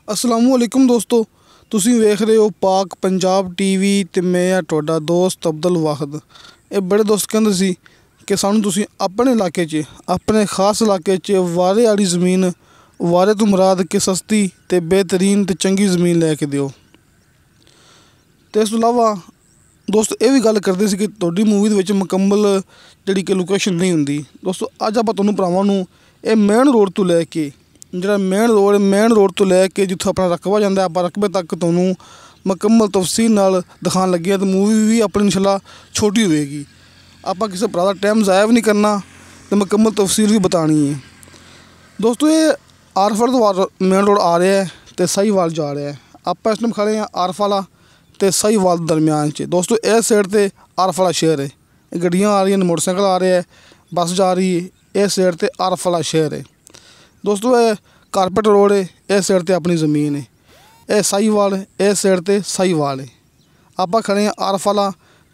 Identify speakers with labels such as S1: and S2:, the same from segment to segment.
S1: अस्सलामु अलैकुम दोस्तों, तुसीं वेख रहे हो पाक पंजाब टीवी ते मैं आ तुहाडा दोस्त अब्दुल वाहिद। ये बड़े दोस्त कहंदे सी कि सानूं तुसीं अपने इलाके 'च अपने खास इलाके 'च वारे वाली ज़मीन, वारे तो मुराद कि सस्ती ते बेहतरीन ते चंगी ज़मीन लैके दिओ। ते इस तो इलावा दोस्त ये भी गल करदे सी कि तुहाडी मूवी दे विच मुकम्मल जिहड़ी कि लोकेशन नहीं हुंदी। दोस्तों अज आपां तुहानूं भरावां नूं ये मेन रोड तो लैके ਜਿਹੜਾ मेन रोड तो लैके जिੱਥੋਂ अपना रकबा जाता है, आप रकबे तक ਤੁਹਾਨੂੰ मुकम्मल तफसील नाल दिखाण लगे तो मूवी भी अपनी इंशाअल्लाह छोटी होएगी। आप किसी भरा का टाइम ज़ाया भी नहीं करना तो मुकम्मल तफसील भी बतानी है। दोस्तों ये आरफल तो मेन रोड आ रहा है तो साहीवाल जा रहा है। आप इस टाइम खड़े हैं आरफाला तो साहीवाल दरम्यान च। दोस्तों इस साइड पर आरफाला शहर है, गड्डियाँ आ रही हैं, मोटरसाइकिल आ रहे हैं, बस जा रही है। इस साइड पर आरफाला शहर है। दोस्तों ये कारपेट रोड है, इस साइड ते अपनी ज़मीन है। यह साहीवाल इस साइड ते साहीवाल है। आप खड़े हैं आरफाला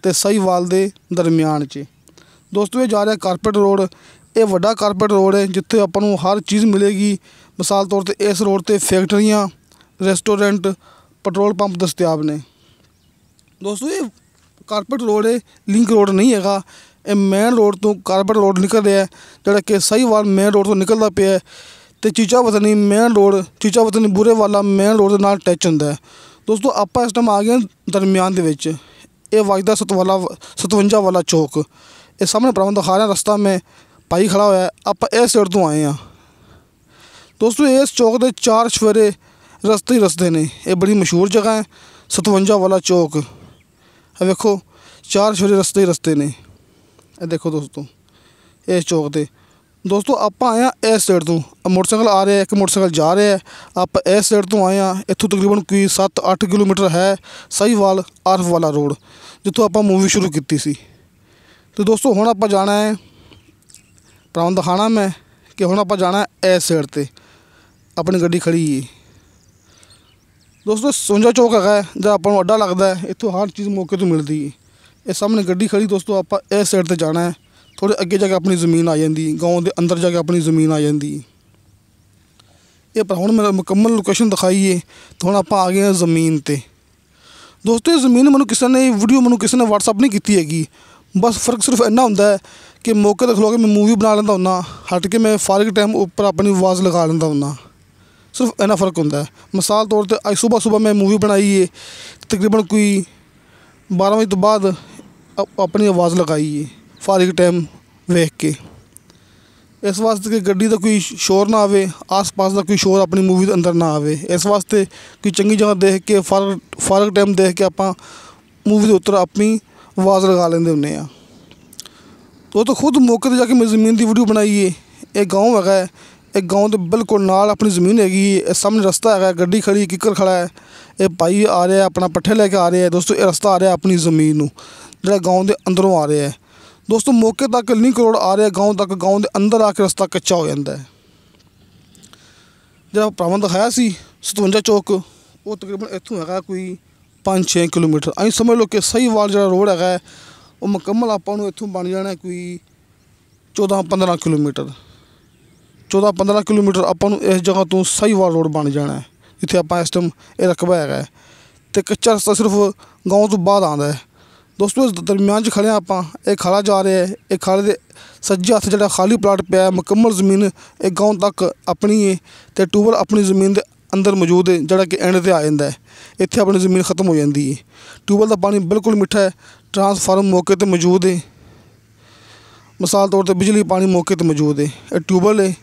S1: ते साहीवाल दे दरम्यान च। दोस्तों ये जा रहा है कारपेट रोड। ये वड्डा कारपेट रोड है जिथे आपां नूं हर चीज़ मिलेगी। मिसाल तौर पर इस रोड ते फैक्ट्रियाँ, रेस्टोरेंट, पेट्रोल पंप दस्तियाब ने। दोस्तों ये कारपेट रोड है, लिंक रोड नहीं है। ये मेन रोड तो कारपेट रोड निकल रहा है, जोड़ा कि साहीवाल मेन रोड तो निकलता पे है तो चीचा वतनी मेन रोड, चीचा वतनी बुरे वाला मेन रोड के नाल टच होंदा है। दोस्तों आप इस टाइम आ गए दरम्यान दे विच। ये वजदा 57 वाला चौक। ये सामने भरावां दिखा रहा रस्ता में भाई खड़ा होया है। आप इस साइड तो आए हैं। दोस्तों इस चौक के 4 चफेरे रस्ते ही रस्ते ने। ये बड़ी मशहूर जगह है 57 वाला चौक। देखो 4 चफेरे रस्ते ही रस्ते ने। ये देखो दोस्तों इस चौक ते। दोस्तों आप आए हैं इस साइड तो, मोटरसाइकिल आ रहा है, एक मोटरसाइकिल जा रहा है। आप इस साइड तो आए हैं। इत्थों तकरीबन कोई 7-8 किलोमीटर है साहीवाल आरफ वाला रोड जितों आप मूवी शुरू की सी। तो दोस्तों हुण आप जाना है, भरावां दिखाना मैं कि हुण आप जाना है इस साइड ते। अपनी गड्डी खड़ी है। दोस्तों 57 चौक है जो आपको अड्डा लगता है, इत्थों हर चीज़ मौके तो मिलती है। ये सामने गड्डी खड़ी। दोस्तों आप इस साइड ते जाना है, थोड़े अगे जाके अपनी ज़मीन आ जाती, गाँव के अंदर जाके अपनी ज़मीन आ जाती। ये पर हुण मैं मुकम्मल लोकेशन दिखाई है तो हुण आप आ गए हैं ज़मीन ते। दोस्तों ये ज़मीन मैनूं किसी ने वीडियो मैनूं किसी ने व्हाट्सअप नहीं की हैगी। बस फ़र्क सिर्फ इन्ना होंदा है कि मौके ते खलो के मैं मूवी बना लेंदा हुन्ना, हट के मैं फारिग टाइम उपर अपनी आवाज़ लगा लेंदा हुन्ना। सिर्फ इन्ना फ़र्क होंदा है। मिसाल तौर पर अज सुबह मैं मूवी बनाई है, तकरीबन कोई 12 बजे तो बाद अपनी आवाज़ लगाई है फारिग टाइम वेख के। इस वास्ते कि गड्डी का कोई शोर ना आवे, आस पास का कोई शोर अपनी मूवी के अंदर ना आवे। इस वास्ते कोई चंगी जगह देख के फारिग टाइम देख के आप मूवी के उत्तर अपनी आवाज़ लगा लेंदे हुन्ने आ। तो खुद मौके पर जाके मैं ज़मीन की वीडियो बनाई है। एक गाँव है, एक गाँव के बिल्कुल नाल अपनी ज़मीन हैगी। सामने रस्ता है, गड्डी खड़ी, किकर खड़ा है। ये भाई आ रहा है अपना पट्ठे लेके आ रहा है। दोस्तों ये रस्ता आ रहा है अपनी ज़मीन नूं, जिहड़ा गाँव के अंदरों आ रहा है। दोस्तों मौके तक लिंक रोड आ रहा है गाँव तक, गाँव के अंदर आके रस्ता कच्चा हो जाता है। जो भरावां दिखाया सी 57 चौक, वो तकरीबन इत्थों है कोई 5-6 किलोमीटर। अं समझ लो कि साहीवाल जो रोड है वो मुकम्मल आपां नूं इत्थों बन जाना कोई 14-15 किलोमीटर। 14-15 किलोमीटर आपां नूं इस जगह तो साहीवाल रोड बन जाना है जिथे आप इस टाइम ये रकबा है। तो कच्चा रस्ता सिर्फ गाँव तो बाद आता है। दोस्तों इस दरम्यान च खड़े आप, एक खाला जा रहा है। एक खाले के सज्जे हत्थ जो खाली प्लाट पिया है, मुकम्मल ज़मीन एक गाँव तक अपनी है। तो ट्यूबल अपनी ज़मीन के अंदर मौजूद है जोड़ा कि एंड पर आ जाता है। इत्थे अपनी ज़मीन खत्म हो जाती है। ट्यूबल का पानी बिल्कुल मिठा है। ट्रांसफार्म मौके पर मौजूद है। मिसाल तौर पर बिजली पानी मौके पर मौजूद है। यह ट्यूबल है,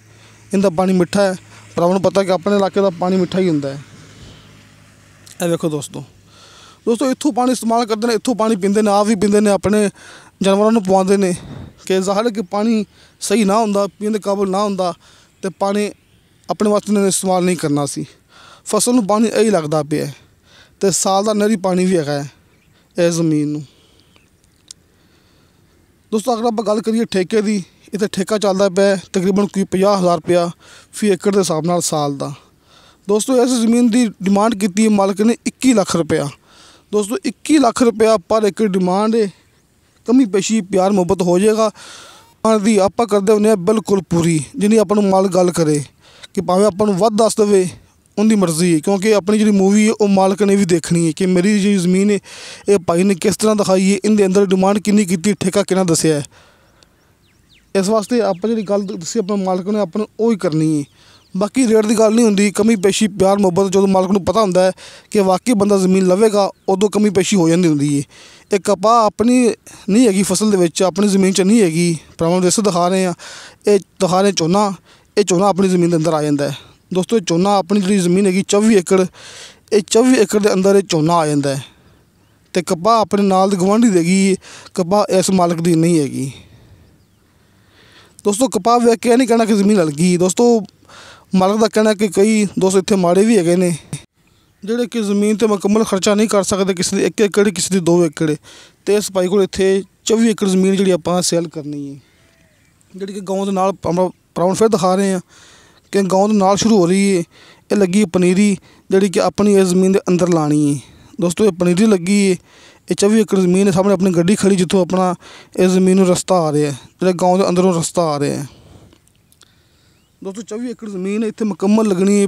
S1: इनका पानी मिठा है। भरावां नूं पता कि अपने इलाके का पानी मिठा ही होंदा है। ये देखो दोस्तों इत्थों पानी इस्तेमाल करते हैं, इत्थों पानी पींदे ने, आप भी पींदे ने, अपने जानवरों नूं पवांदे ने। कि ज़ाहिर है कि पानी सही ना होंदा, पीने काबिल ना होंदा तो पानी अपने वास्ते ने इस्तेमाल नहीं करना सी। फसल नूं पानी यही लगता पे है तो साल का नहरी पानी भी है इस ज़मीन नूं। दोस्तों अगर आप गल करिए ठेके की, इत्थे ठेका चलता पे तकरीबन कोई 50,000 रुपया फी एकड़ के हिसाब नाल साल का। दोस्तों इस ज़मीन की डिमांड की मालिक ने 21 लाख रुपया। दोस्तों 21 लाख रुपया पर एकड़ डिमांड है। कमी पेशी प्यार मुहब्बत हो जाएगा दी आप करते होंगे बिल्कुल पूरी, जिन्नी अपन माल गल करे कि भावें अपन वध दस देवे उनकी मर्जी है, क्योंकि अपनी जी मूवी है वो मालक ने भी देखनी है कि मेरी जी ज़मीन है ये भाई ने किस तरह दिखाई है, इनके अंदर डिमांड कितनी की, ठेका कितना दसिया है। इस वास्ते आप जी गल दसी अपने मालक ने अपन वो ही करनी है। बाकी रेट की गल नहीं होंदी, कमी पेशी प्यार मुहब्बत जो मालक को पता होंदा है कि वाकई बंदा ज़मीन लवेगा उदों कमी पेशी हो जाती होंदी है। ये कपाह अपनी नहीं हैगी फसल दे विच, अपनी ज़मीन च नहीं हैगी। भरावां नूं जिस दिखा रहे हैं ये दिखा रहे झोना, ये झोना अपनी ज़मीन के अंदर आ जाता है। दोस्तों झोना अपनी जी ज़मीन हैगी 24 एकड़, ये 24 एकड़ के अंदर ये झोना आ जाता है। तो कपाह अपने नाल दे गवांढी देगी, कपाह इस मालक दी नहीं हैगी। दोस्तों कपाह वेख के नहीं कहना कि ज़मीन लग गई। दोस्तों मालक का कहना कि कई दोस्त इत्थे माड़े भी हैगे ने जिहड़े कि ज़मीन ते मुकम्मल खर्चा नहीं कर सकते, किसी दी 1 एकड़ किसी दी 2 एकड़। तो इस भाई को इत्थे 24 एकड़ ज़मीन जिहड़ी आपां सेल करनी है, जिहड़ी कि गाँव दे नाल भरावां फिर दिखा रहे हैं कि गाँव दे नाल शुरू हो रही है। ये लगी पनीरी जिहड़ी कि अपनी इस ज़मीन के अंदर लानी है। दोस्तों ये पनीरी लगी है, ये 24 एकड़ ज़मीन है, सामने अपनी गड्डी खड़ी जितों अपना इस ज़मीन में रस्ता आ रहा है, जिहड़े गाँव के अंदरों रस्ता आ रहा है। दोस्तों 24 एकड़ ज़मीन है, इत्थे मुकम्मल लगनी है,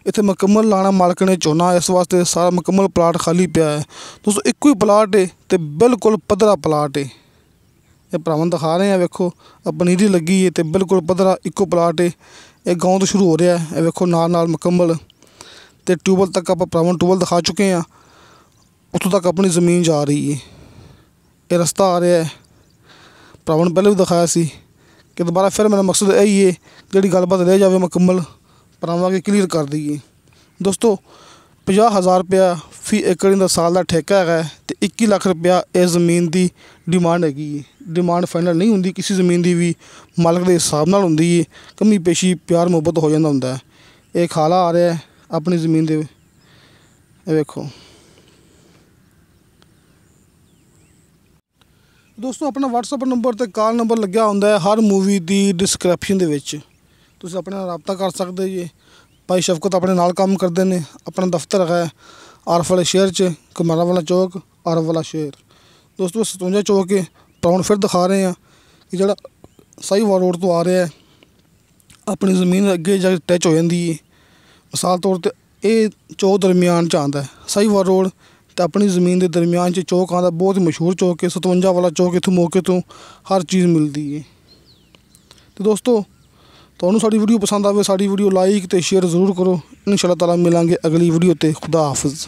S1: इत्थे मुकम्मल लाना मालक ने झोना। इस वास्ते सारा मुकम्मल प्लाट खाली पिया है। दोस्तों एक ही प्लाट है तो बिल्कुल पद्धरा प्लाट है। ये भरावां दिखा रहे हैं, वेखो पनीरी लगी है तो बिल्कुल पद्धरा इक्को प्लाट है। ये गाँव तो शुरू हो रहा है, ये वेखो नाल नाल मुकम्मल। तो ट्यूबल तक आप भरावां ट्यूबल दिखा चुके हैं, उत्थों तक अपनी ज़मीन जा रही है। ये रस्ता आ रहा है, भरावां नूं पहले भी दिखाया सी कि दोबारा फिर मेरा मकसद यही है जिहड़ी गलबात रह जाए मुकम्मल भरावां के क्लीयर कर दईए। दोस्तों 50,000 रुपया फी एकड़ का साल का ठेका है तो 21 लाख रुपया इस ज़मीन की डिमांड हैगी। डिमांड फाइनल नहीं होंदी किसी ज़मीन की भी, मालक के हिसाब नाल होंदी है। कमी पेशी प्यार मुहब्बत हो जाता होंदा है। एक खाला आ रहा है अपनी ज़मीन दे, वेखो। दोस्तों अपना WhatsApp नंबर ते कॉल नंबर लग्या होंदा है हर मूवी की डिस्क्रिप्शन दे विच, तुसीं अपने नाल राबता कर सकते जी। भाई शफकत अपने नाल काम करते हैं, अपना दफ्तर है आरफ वाले शहर च, कमरा वाला चौक, आरफ वाला शहर। दोस्तों 57 चौक है। भरावां फिर दिखा रहे हैं कि जिहड़ा साहिवाल रोड तो आ रहा है अपनी ज़मीन अगे जाके टच हो जाती है। मिसाल तौर पर यह चौक दरम्यान च आंदा है, साहिवाल रोड तो अपनी ज़मीन के दरम्यान च चौक आंदा, बहुत ही मशहूर चौक है। 57 वाला चौक, इत्थों मौके तो हर चीज़ मिलती है। तो दोस्तों तुहानूं साडी वीडियो पसंद आवे, साडी वीडियो लाइक तो शेयर जरूर करो। इंशाअल्लाह ताला मिलांगे अगली वीडियो ते। खुदा हाफिज़।